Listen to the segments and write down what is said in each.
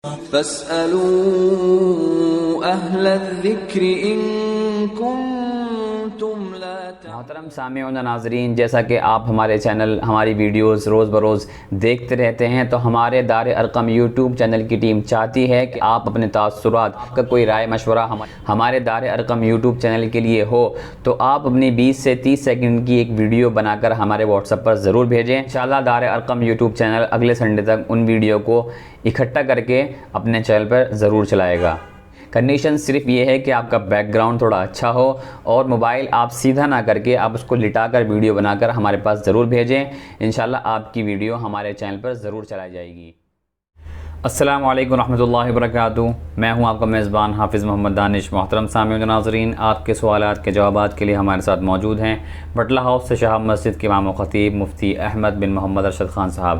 فاسألوا أهل الذكر إن كنتم لا تعلمون۔ محترم سامعین و ناظرین، جیسا کہ آپ ہمارے چینل، ہماری ویڈیوز روز بروز دیکھتے رہتے ہیں، تو ہمارے دار ارقم یوٹیوب چینل کی ٹیم چاہتی ہے کہ آپ اپنے تاثرات کا کوئی رائے مشورہ ہمارے دار ارقم یوٹیوب چینل کے لیے ہو تو آپ اپنی 20 سے 30 سیکنڈ کی ایک ویڈیو بنا کر ہمارے واٹس ایپ پر ضرور بھیجیں۔ انشاءاللہ دار ارقم یوٹیوب چینل اگلے سنڈے تک ان ویڈیو کو اکٹھا کر کے اپنے چینل پر ضرور چلائے گا۔ کنڈیشن صرف یہ ہے کہ آپ کا بیک گراؤنڈ تھوڑا اچھا ہو اور موبائل آپ سیدھا نہ کر کے آپ اس کو لٹا کر ویڈیو بنا کر ہمارے پاس ضرور بھیجیں۔ انشاءاللہ آپ کی ویڈیو ہمارے چینل پر ضرور چلائی جائے گی۔ السلام علیکم ورحمۃ اللہ وبرکاتہ، میں ہوں آپ کا میزبان حافظ محمد دانش۔ محترم سامعین و ناظرین، آپ کے سوالات کے جوابات کے لیے ہمارے ساتھ موجود ہیں بٹلہ ہاؤس سے شہاب مسجد کے امام و خطیب مفتی احمد بن محمد ارشد خان صاحب۔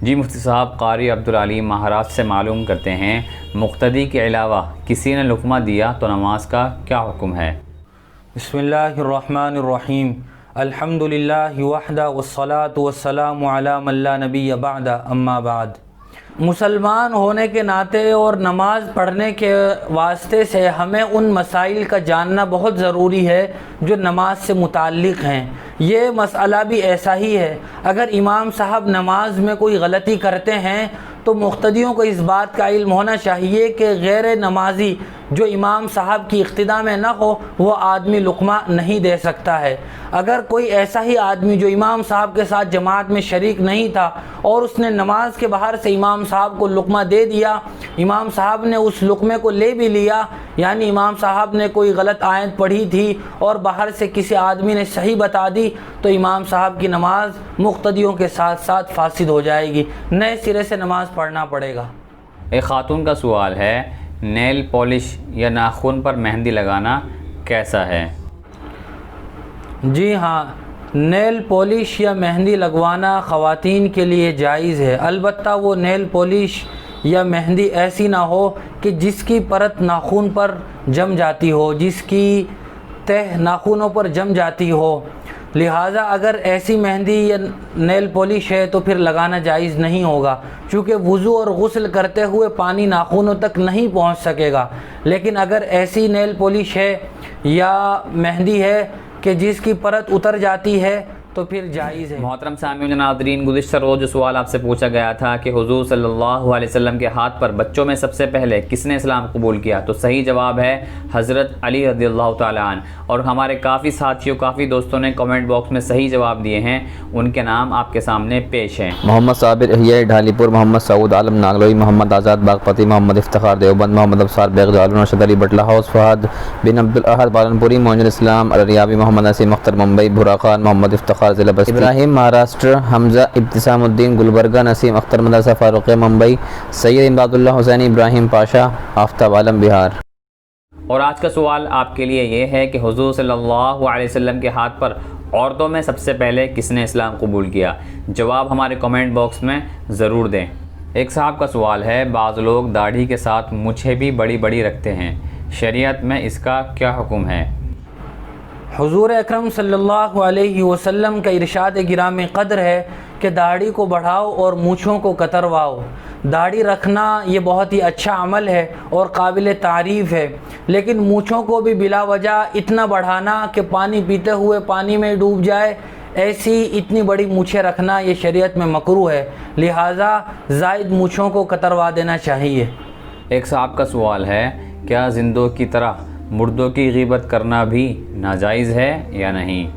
جی مفتی صاحب، قاری عبدالعلیم مہاراشٹر سے معلوم کرتے ہیں، مقتدی کے علاوہ کسی نے لقمہ دیا تو نماز کا کیا حکم ہے؟ بسم اللہ الرحمن الرحیم، الحمدللہ وحدہ والصلاة والسلام علی من لا نبی بعد، اما بعد۔ مسلمان ہونے کے ناطے اور نماز پڑھنے کے واسطے سے ہمیں ان مسائل کا جاننا بہت ضروری ہے جو نماز سے متعلق ہیں۔ یہ مسئلہ بھی ایسا ہی ہے، اگر امام صاحب نماز میں کوئی غلطی کرتے ہیں تو مقتدیوں کو اس بات کا علم ہونا چاہیے کہ غیر نمازی جو امام صاحب کی اقتداء میں نہ ہو وہ آدمی لقمہ نہیں دے سکتا ہے۔ اگر کوئی ایسا ہی آدمی جو امام صاحب کے ساتھ جماعت میں شریک نہیں تھا اور اس نے نماز کے باہر سے امام صاحب کو لقمہ دے دیا، امام صاحب نے اس لقمے کو لے بھی لیا، یعنی امام صاحب نے کوئی غلط آیت پڑھی تھی اور باہر سے کسی آدمی نے صحیح بتا دی، تو امام صاحب کی نماز مقتدیوں کے ساتھ ساتھ فاسد ہو جائے گی، نئے سرے سے نماز پڑھنا پڑے گا۔ ایک خاتون کا سوال ہے، نیل پالش یا ناخن پر مہندی لگانا کیسا ہے؟ جی ہاں، نیل پالش یا مہندی لگوانا خواتین کے لیے جائز ہے، البتہ وہ نیل پالش یا مہندی ایسی نہ ہو کہ جس کی پرت ناخن پر جم جاتی ہو، جس کی تہ ناخنوں پر جم جاتی ہو، لہٰذا اگر ایسی مہندی یا نیل پالش ہے تو پھر لگانا جائز نہیں ہوگا، چونکہ وضو اور غسل کرتے ہوئے پانی ناخنوں تک نہیں پہنچ سکے گا۔ لیکن اگر ایسی نیل پالش ہے یا مہندی ہے کہ جس کی پرت اتر جاتی ہے تو پھر جائز ہے۔ محترم سامعین و ناظرین، گزشتہ روز جو سوال آپ سے پوچھا گیا تھا کہ حضور صلی اللہ علیہ وسلم کے ہاتھ پر بچوں میں سب سے پہلے کس نے اسلام قبول کیا، تو صحیح جواب ہے حضرت علی رضی اللہ تعالیٰ عنہ، اور ہمارے کافی ساتھیوں، کافی دوستوں نے کمنٹ باکس میں صحیح جواب دیے ہیں، ان کے نام آپ کے سامنے پیش ہیں۔ محمد صابر احیاء ڈھالی پور، محمد سعود عالم ناگلوئی، محمد آزاد باغپتی، محمد افتخار دیوبند، محمد ابصار بیغ جالون، ارشد علی بٹلہ ہاؤس، فہد بن عبدالاحد پالنپوری، معین اسلام الریابی، محمد نسیم اختر ممبئی، بھورا خان، محمد افتخار ضلع بستی، ابراہیم مہاراشٹر، حمزہ ابتسام الدین گلبرگہ، نسیم اختر مدرسہ فاروقیہ ممبئی، سید امداد اللہ حسینی ابراہیم پاشا آفتاب عالم بہار۔ اور آج کا سوال آپ کے لیے یہ ہے کہ حضور صلی اللہ علیہ وسلم کے ہاتھ پر عورتوں میں سب سے پہلے کس نے اسلام قبول کیا؟ جواب ہمارے کمنٹ باکس میں ضرور دیں۔ ایک صاحب کا سوال ہے، بعض لوگ داڑھی کے ساتھ مونچھیں بھی بڑی بڑی رکھتے ہیں، شریعت میں اس کا کیا حکم ہے؟ حضور اکرم صلی اللہ علیہ وسلم کا ارشاد گرامی قدر ہے کہ داڑھی کو بڑھاؤ اور مونچھوں کو کترواؤ۔ داڑھی رکھنا یہ بہت ہی اچھا عمل ہے اور قابل تعریف ہے، لیکن مونچھوں کو بھی بلا وجہ اتنا بڑھانا کہ پانی پیتے ہوئے پانی میں ڈوب جائے، ایسی اتنی بڑی مونچھیں رکھنا یہ شریعت میں مکروہ ہے، لہٰذا زائد مونچھوں کو کتروا دینا چاہیے۔ ایک صاحب کا سوال ہے، کیا زندوں کی طرح مردوں کی غیبت کرنا بھی ناجائز ہے یا نہیں؟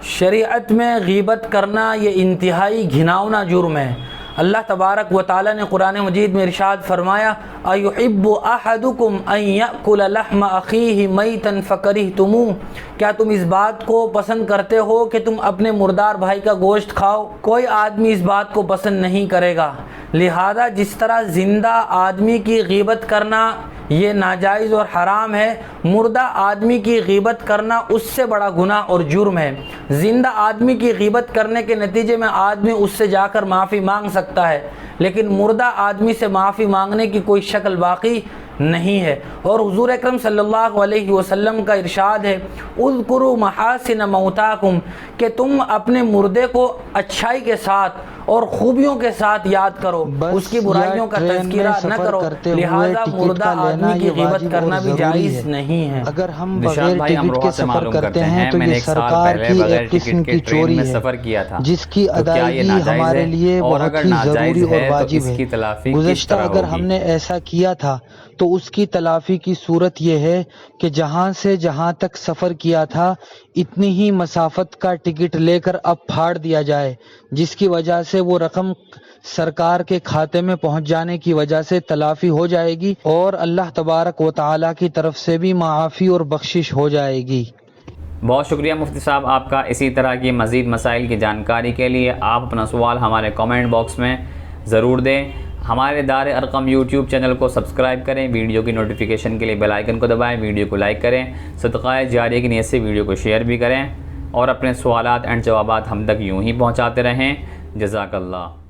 شریعت میں غیبت کرنا یہ انتہائی گھناؤنا جرم ہے۔ اللہ تبارک و تعالی نے قرآن مجید میں ارشاد فرمایا، اَيُحِبُّ أَحَدُكُمْ أَن يَأْكُلَ لَحْمَ أَخِيهِ مَيْتًا فَكَرِهْتُمُوهُ، کیا تم اس بات کو پسند کرتے ہو کہ تم اپنے مردار بھائی کا گوشت کھاؤ؟ کوئی آدمی اس بات کو پسند نہیں کرے گا، لہذا جس طرح زندہ آدمی کی غیبت کرنا یہ ناجائز اور حرام ہے، مردہ آدمی کی غیبت کرنا اس سے بڑا گناہ اور جرم ہے۔ زندہ آدمی کی غیبت کرنے کے نتیجے میں آدمی اس سے جا کر معافی مانگ سکتا ہے، لیکن مردہ آدمی سے معافی مانگنے کی کوئی شکل باقی نہیں ہے۔ اور حضور اکرم صلی اللہ علیہ وسلم کا ارشاد ہے، اذکروا محاسن موتاکم، کہ تم اپنے مردے کو اچھائی کے ساتھ اور خوبیوں کے ساتھ یاد کرو، اس کی برائیوں کا تذکرہ نہ کرو، لہذا مردہ آدمی کی غیبت کرنا بھی جائز نہیں ہے۔ اگر ہم نشاط بغیر بھائی ہم ٹکٹ روحا کے سے سفر معلوم کرتے ہیں تو میں نے یہ ایک سال سرکار پہلے کی بغیر ایک قسم ٹکٹ کے کی ٹرین چوری میں ہے سفر کیا تھا، جس کی تو کیا یہ ادائیگی ناجائز ہمارے ہے؟ لیے اور بہت اگر ہی ناجائز ضروری ہے اور تو واجب اس کی ہے۔ تلافی کس گزشتہ طرح اگر ہوگی؟ ہم نے ایسا کیا تھا تو اس کی تلافی کی صورت یہ ہے کہ جہاں سے جہاں تک سفر کیا تھا اتنی ہی مسافت کا ٹکٹ لے کر اب پھاڑ دیا جائے، جس کی وجہ سے وہ رقم سرکار کے کھاتے میں پہنچ جانے کی وجہ سے تلافی ہو جائے گی اور اللہ تبارک و تعالیٰ کی طرف سے بھی معافی اور بخشش ہو جائے گی۔ بہت شکریہ مفتی صاحب آپ کا۔ اسی طرح کی مزید مسائل کی جانکاری کے لیے آپ اپنا سوال ہمارے کامنٹ باکس میں ضرور دیں۔ ہمارے دار ارقم یوٹیوب چینل کو سبسکرائب کریں، ویڈیو کی نوٹیفیکیشن کے لیے بیل آئیکن کو دبائیں، ویڈیو کو لائک کریں، صدقہ جاریہ کی نیت سے ویڈیو کو شیئر بھی کریں اور اپنے سوالات اینڈ جوابات ہم تک یوں ہی پہنچاتے رہیں۔ جزاک اللہ۔